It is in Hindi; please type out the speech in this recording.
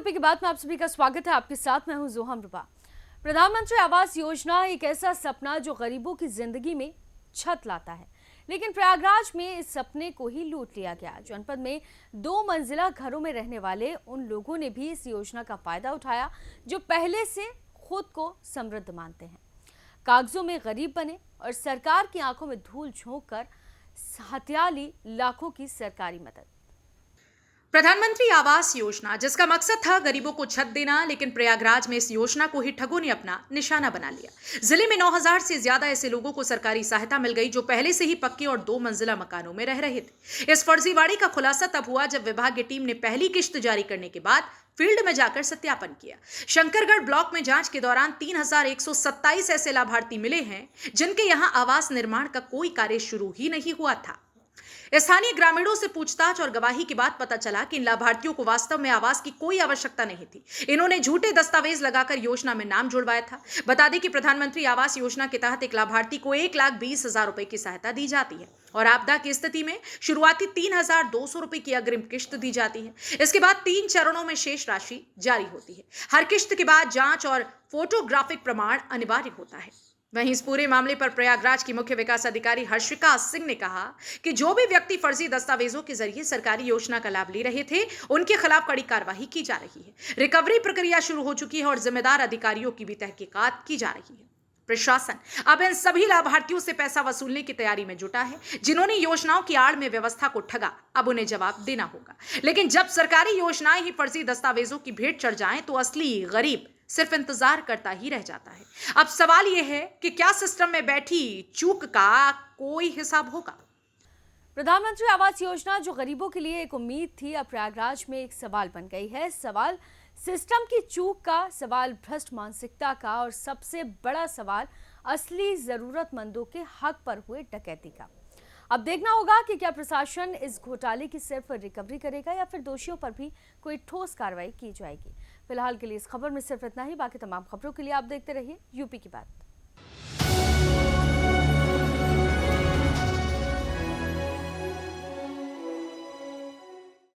यूपी की बात में आप सभी का स्वागत है। आपके साथ मैं हूं जोहम रुपा। प्रधानमंत्री आवास योजना एक ऐसा सपना जो गरीबों की जिंदगी में छत लाता है, लेकिन प्रयागराज में इस सपने को ही लूट लिया गया। जनपद में 2 मंजिला घरों में रहने वाले उन लोगों ने भी इस योजना का फायदा उठाया जो पहले से खुद को समृद्ध मानते हैं। कागजों में गरीब बने और सरकार की आंखों में धूल झोंक कर हथिया ली लाखों की सरकारी मदद। प्रधानमंत्री आवास योजना, जिसका मकसद था गरीबों को छत देना, लेकिन प्रयागराज में इस योजना को ही ठगों ने अपना निशाना बना लिया। जिले में 9,000 से ज्यादा ऐसे लोगों को सरकारी सहायता मिल गई जो पहले से ही पक्के और 2 मंजिला मकानों में रह रहे थे। इस फर्जीवाड़े का खुलासा तब हुआ जब विभागीय टीम ने पहली किश्त जारी करने के बाद फील्ड में जाकर सत्यापन किया। शंकरगढ़ ब्लॉक में जांच के दौरान 3,127 ऐसे लाभार्थी मिले हैं जिनके यहां आवास निर्माण का कोई कार्य शुरू ही नहीं हुआ था। स्थानीय ग्रामीणों से पूछताछ और गवाही के बाद पता चला कि इन लाभार्थियों को वास्तव में आवास की कोई आवश्यकता नहीं थी। इन्होंने झूठे दस्तावेज लगाकर योजना में नाम जुड़वाया था। बता दें कि प्रधानमंत्री आवास योजना के तहत एक लाभार्थी को 1,20,000 रुपए की सहायता दी जाती है और आपदा की स्थिति में शुरुआती 3,200 रुपए की अग्रिम किश्त दी जाती है। इसके बाद 3 चरणों में शेष राशि जारी होती है। हर किश्त के बाद जांच और फोटोग्राफिक प्रमाण अनिवार्य होता है। वहीं इस पूरे मामले पर प्रयागराज की मुख्य विकास अधिकारी हर्षिका सिंह ने कहा कि जो भी व्यक्ति फर्जी दस्तावेजों के जरिए सरकारी योजना का लाभ ले रहे थे, उनके खिलाफ कड़ी कार्रवाई की जा रही है। रिकवरी प्रक्रिया शुरू हो चुकी है और जिम्मेदार अधिकारियों की भी तहकीकात की जा रही है। प्रशासन अब इन सभी लाभार्थियों से पैसा वसूलने की तैयारी में जुटा है। जिन्होंने योजनाओं की आड़ में व्यवस्था को ठगा, अब उन्हें जवाब देना होगा। लेकिन जब सरकारी योजनाएं ही फर्जी दस्तावेजों की भेंट चढ़ जाएं, तो असली गरीब सिर्फ इंतजार करता ही रह जाता है। अब सवाल यह है कि क्या सिस्टम में बैठी चूक का कोई हिसाब होगा? प्रधानमंत्री आवास योजना जो गरीबों के लिए एक उम्मीद थी, अब प्रयागराज में एक सवाल बन गई है। सवाल सिस्टम की चूक का, सवाल भ्रष्ट मानसिकता का और सबसे बड़ा सवाल असली जरूरतमंदों के हक पर हुए डकैती का। अब देखना होगा कि क्या प्रशासन इस घोटाले की सिर्फ रिकवरी करेगा या फिर दोषियों पर भी कोई ठोस कार्रवाई की जाएगी। फिलहाल के लिए इस खबर में सिर्फ इतना ही। बाकी तमाम खबरों के लिए आप देखते रहिए यूपी की बात।